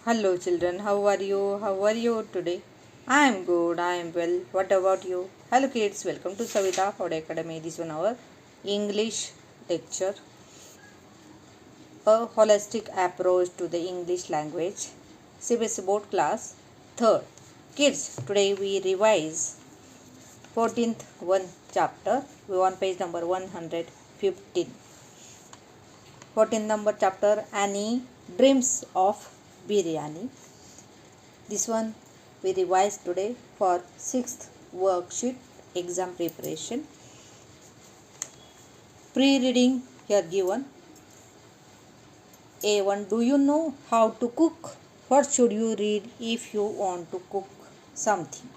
Hello children, how are you? How are you today? I am good, I am well. What about you? Hello kids, welcome to Savita Ford Academy. This one our English lecture. A holistic approach to the English language. CBSE board class 3rd. Kids, today we revise 14th one chapter. We on page number 115. 14th number chapter, Anni Dreams of Biryani. This one we revised today for 6th worksheet exam preparation. Pre-reading here given. A1. Do you know how to cook? What should you read if you want to cook something?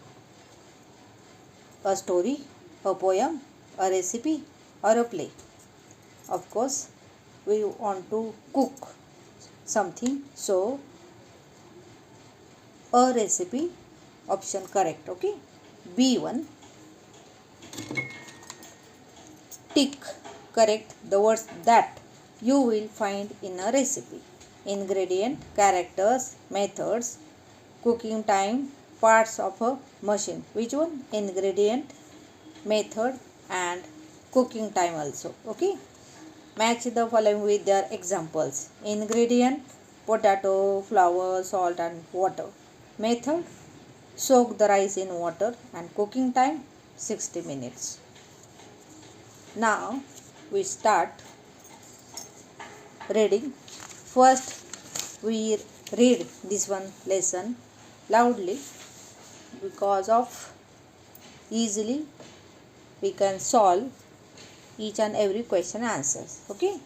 A story, a poem, a recipe, or a play? Of course, we want to cook something, so a recipe option correct. Okay, B1. Tick correct the words that you will find in a recipe. Ingredient, characters, methods, cooking time, parts of a machine. Which one? Ingredient, method and cooking time also. Okay, match the following with their examples. Ingredient, potato, flour, salt and water. Method, soak the rice in water and cooking time 60 minutes. Now we start reading. First we read this one lesson loudly because of easily we can solve each and every question answers. Okay,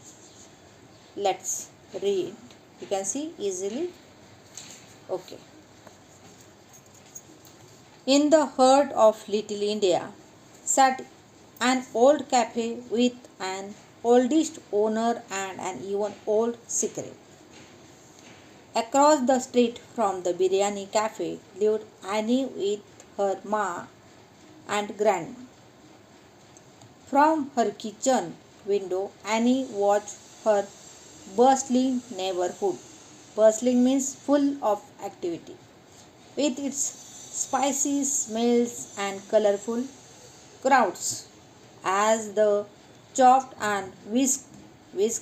let's read. You can see easily. Okay. In the heart of little India sat an old cafe with an oldest owner and an even old secret. Across the street from the biryani cafe lived Annie with her ma and grandma. From her kitchen window, Annie watched her bustling neighborhood. Bustling means full of activity, with its spicy smells and colorful crowds. As the chopped and whisk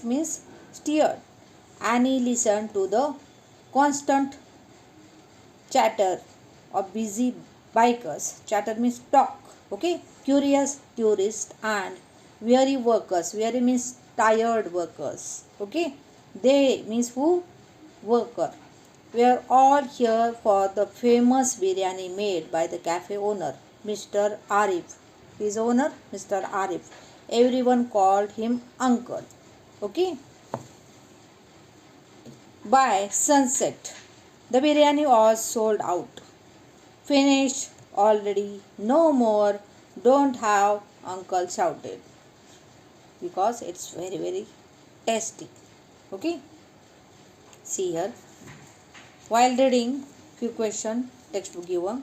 means stirred, Annie listened to the constant chatter of busy bikers. Chatter means talk. Okay, curious tourists and weary workers. Weary means tired workers. Okay, they means who? Worker. We are all here for the famous biryani made by the cafe owner, Mr. Arif. His owner, Mr. Arif. Everyone called him uncle. Okay. By sunset, the biryani was sold out. Finished already, no more, don't have, uncle shouted. Because it's very, very tasty. Okay. See here. While reading, few question, textbook given.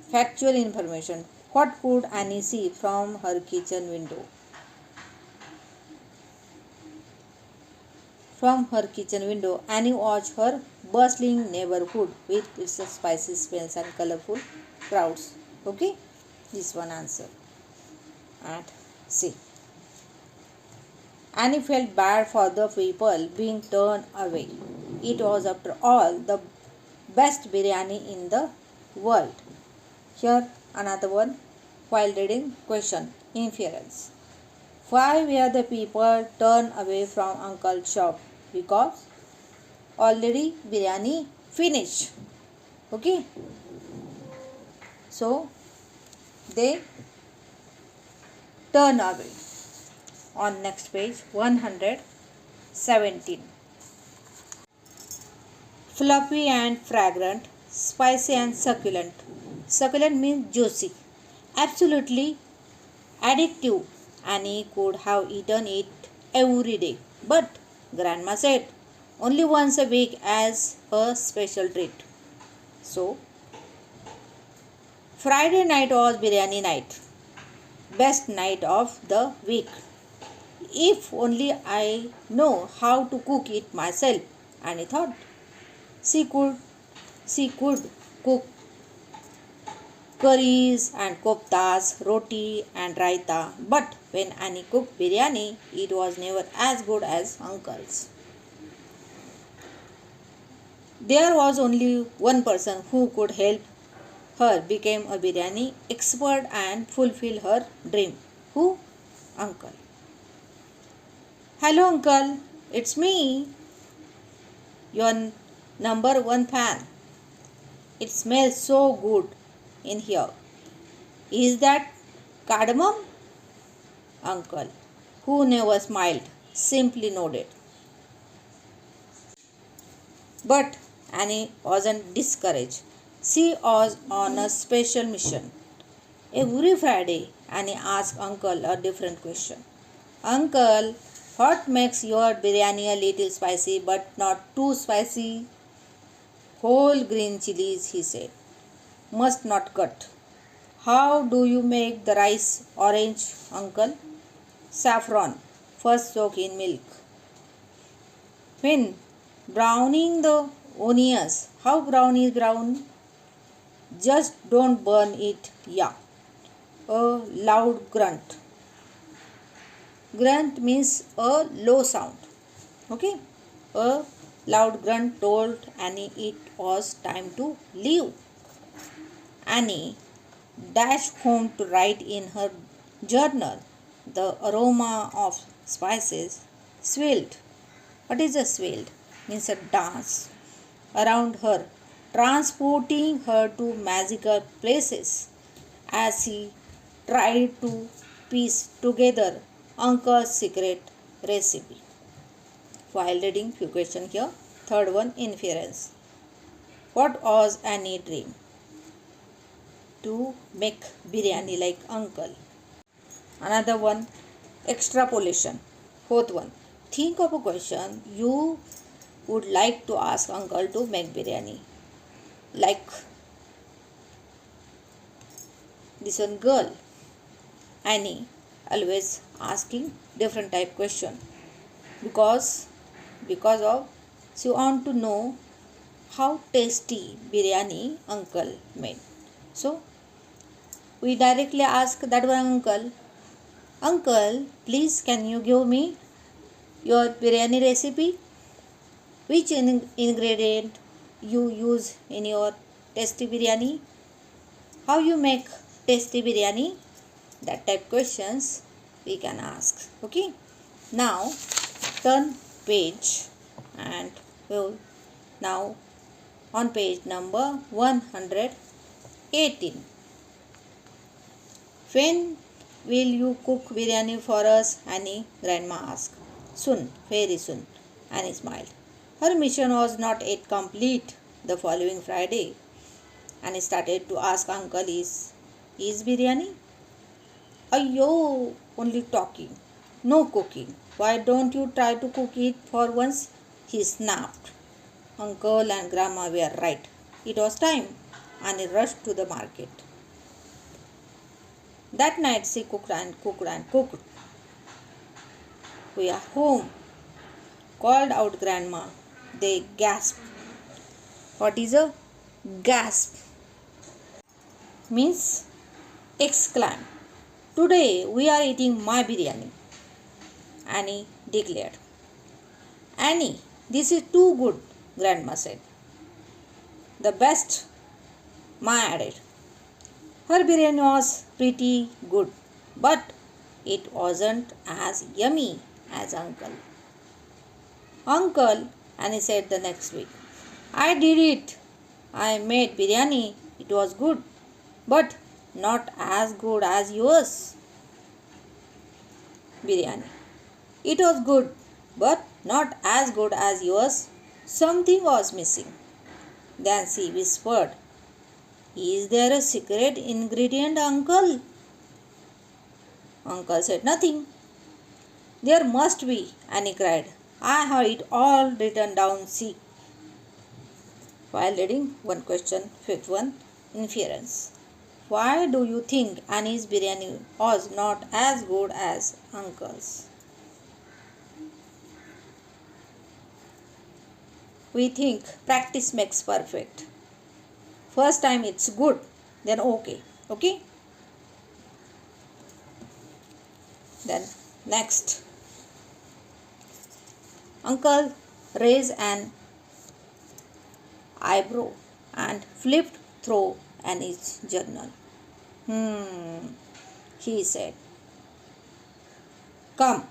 Factual information. What could Annie see from her kitchen window? From her kitchen window, Annie watched her bustling neighborhood with its spicy smells and colorful crowds. Okay, this one answer. And see. Annie felt bad for the people being turned away. It was, after all, the best biryani in the world. Here another one. While reading, question, inference. Why were the people turned away from uncle's shop? Because already biryani finished. Okay. So they turn away. On next page 117. Fluffy and fragrant, spicy and succulent. Succulent means juicy. Absolutely addictive. Annie could have eaten it every day. But grandma said only once a week as a special treat. So Friday night was biryani night. Best night of the week. If only I know how to cook it myself, Annie thought. She could she could cook curries and koftas, roti and raita. But when Annie cooked biryani, it was never as good as uncle's. There was only one person who could help her become a biryani expert and fulfill her dream. Who? Uncle. Hello, uncle. It's me, your number one fan. It smells so good in here. Is that cardamom? Uncle, who never smiled, simply nodded. But Annie wasn't discouraged. She was on a special mission. Every Friday, Annie asked Uncle a different question. Uncle, what makes your biryani a little spicy but not too spicy? Whole green chilies, he said, must not cut. How do you make the rice orange, uncle? Saffron, first soak in milk. When browning the onions, how brown is brown? Just don't burn it, yeah. A loud grunt. Grunt means a low sound. Okay? A loud grunt told Annie it was time to leave. Annie dashed home to write in her journal. The aroma of spices swelled. What is a swelled? Means a dance around her, transporting her to magical places as she tried to piece together Uncle's secret recipe. While reading, few questions here. Third one, inference. What was Annie's dream? To make biryani like uncle. Another one, extrapolation. Fourth one, think of a question you would like to ask uncle to make biryani. Like this one, girl. Annie always asking different type question because of she want to know how tasty biryani uncle made. So we directly ask that one uncle, uncle, please can you give me your biryani recipe? Which ingredient you use in your tasty biryani? How you make tasty biryani? That type questions we can ask. Okay. Now turn page and we'll now on page number 118. When will you cook biryani for us? Annie grandma asked. Soon, very soon. Annie smiled. Her mission was not yet complete. The following Friday, Annie started to ask uncle, is biryani? Ayyo, only talking, no cooking. Why don't you try to cook it for once? He snapped. Uncle and grandma were right. It was time. Annie rushed to the market. That night she cooked and cooked and cooked. We are home, called out grandma. They gasped. What is a gasp? Means exclaim. Today we are eating my biryani, Annie declared. Annie, this is too good, grandma said. The best, Ma added. Her biryani was pretty good, but it wasn't as yummy as uncle. Uncle, Annie said the next week, I did it. I made biryani. It was good, but not as good as yours. Biryani. It was good, but not as good as yours. Something was missing. Then she whispered, is there a secret ingredient, uncle? Uncle said nothing. There must be, Annie cried. I have it all written down, see. While reading, one question, fifth one, inference. Why do you think Annie's biryani was not as good as uncle's? we think practice makes perfect. First time it's good, then okay. Okay? Then next. Uncle raised an eyebrow and flipped through Annie's journal. He said. Come.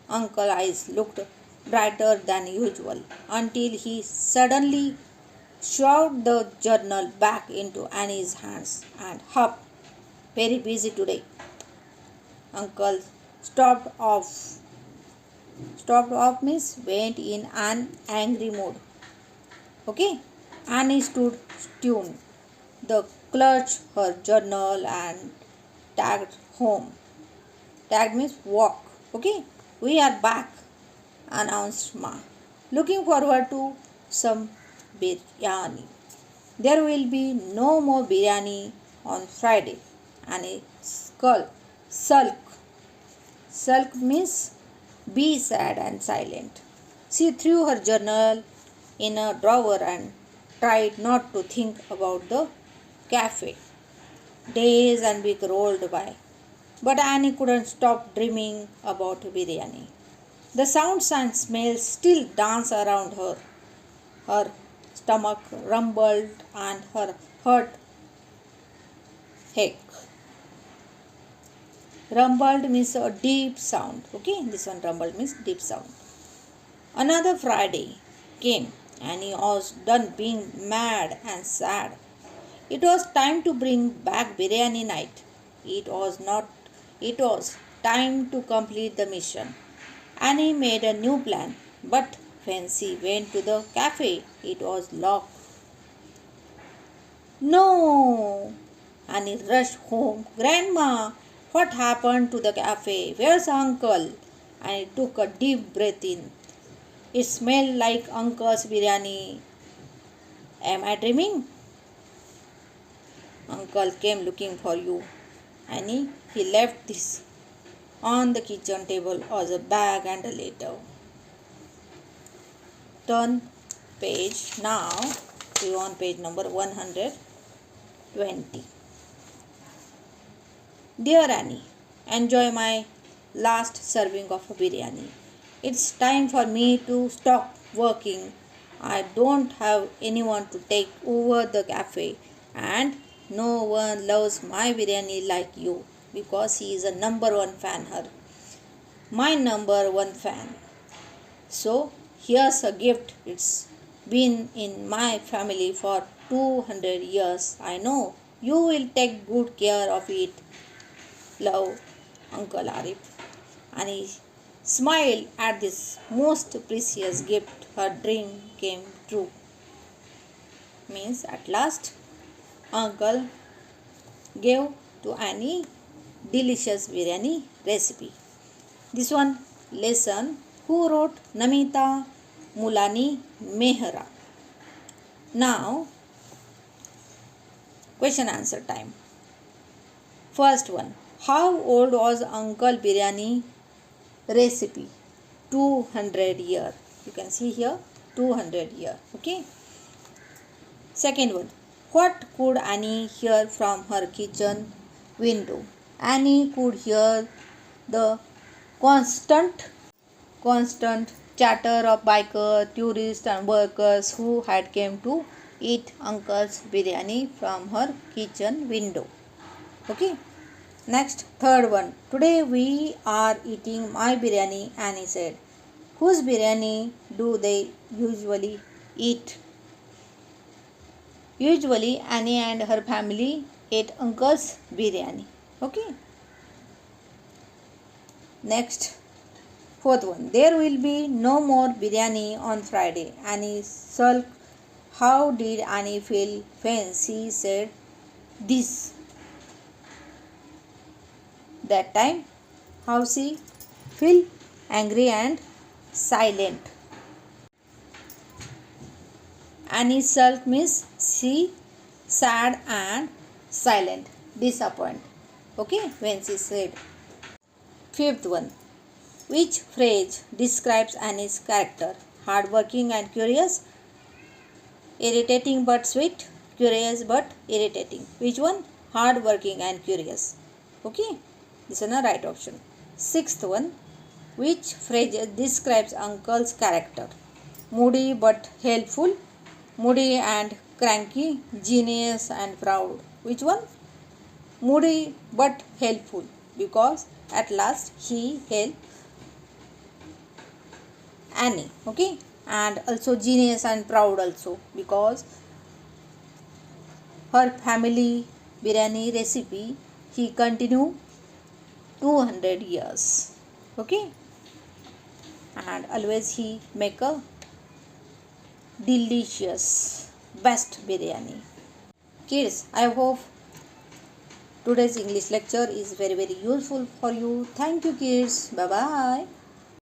Uncle's eyes looked brighter than usual until he suddenly shoved the journal back into Annie's hands and huff. Very busy today. Uncle stopped off. Stopped off means went in an angry mood. Okay? Annie stood tuned. The clutched her journal and tagged home. Tagged means walk. Okay? We are back, announced Ma. Looking forward to some biryani. There will be no more biryani on Friday. Annie sulk. Sulk means be sad and silent. She threw her journal in a drawer and tried not to think about the cafe. Days and weeks rolled by, but Annie couldn't stop dreaming about biryani. The sounds and smells still danced around her. Her stomach rumbled and her heart ached. Rumbled means a deep sound. Okay, this one rumbled means deep sound. Another Friday came. Annie was done being mad and sad. It was time to bring back biryani night. It was time to complete the mission. Annie made a new plan, but when she went to the cafe, it was locked. No! Annie rushed home. Grandma, what happened to the cafe? Where's uncle? Annie took a deep breath in. It smelled like uncle's biryani. Am I dreaming? Uncle came looking for you. Annie, he left this on the kitchen table as a bag and a letter. Turn page now. We on page number 120. Dear Annie, enjoy my last serving of biryani. It's time for me to stop working. I don't have anyone to take over the cafe, and no one loves my biryani like you because he is a number one fan. My number one fan. So here's a gift. It's been in my family for 200 years. I know you will take good care of it. Love, Uncle Arif. And he smiled at this most precious gift. Her dream came true. Means at last, Uncle gave to Annie delicious biryani recipe. This one lesson who wrote Namita Mulani Mehra. Now, question answer time. First one. How old was Uncle Biryani recipe? 200 year. You can see here 200 year. Okay. Second one. What could Annie hear from her kitchen window? Annie could hear the constant chatter of bikers, tourists and workers who had came to eat uncle's biryani from her kitchen window. Okay. Next, third one. Today we are eating my biryani, Annie said. Whose biryani do they usually eat? Usually Annie and her family ate uncle's biryani. Okay. Next, fourth one. There will be no more biryani on Friday. Annie sulked. How did Annie feel when she said this? That time, how she feel? Angry and silent. Annie sulk means she sad and silent, disappointed. Okay, when she said. Fifth one. Which phrase describes Annie's character? hardworking and curious, irritating but sweet, curious but irritating. Which one? Hardworking and curious. Okay, this is the right option. Sixth one, which phrase describes uncle's character? Moody but helpful, moody and cranky, genius and proud. Which one? Moody but helpful, because at last he helped Annie. Okay, and also genius and proud also, because her family biryani recipe he continue 200 years. Okay, and always he make a delicious best biryani. Kids, I hope today's English lecture is very useful for you. Thank you kids. Bye bye.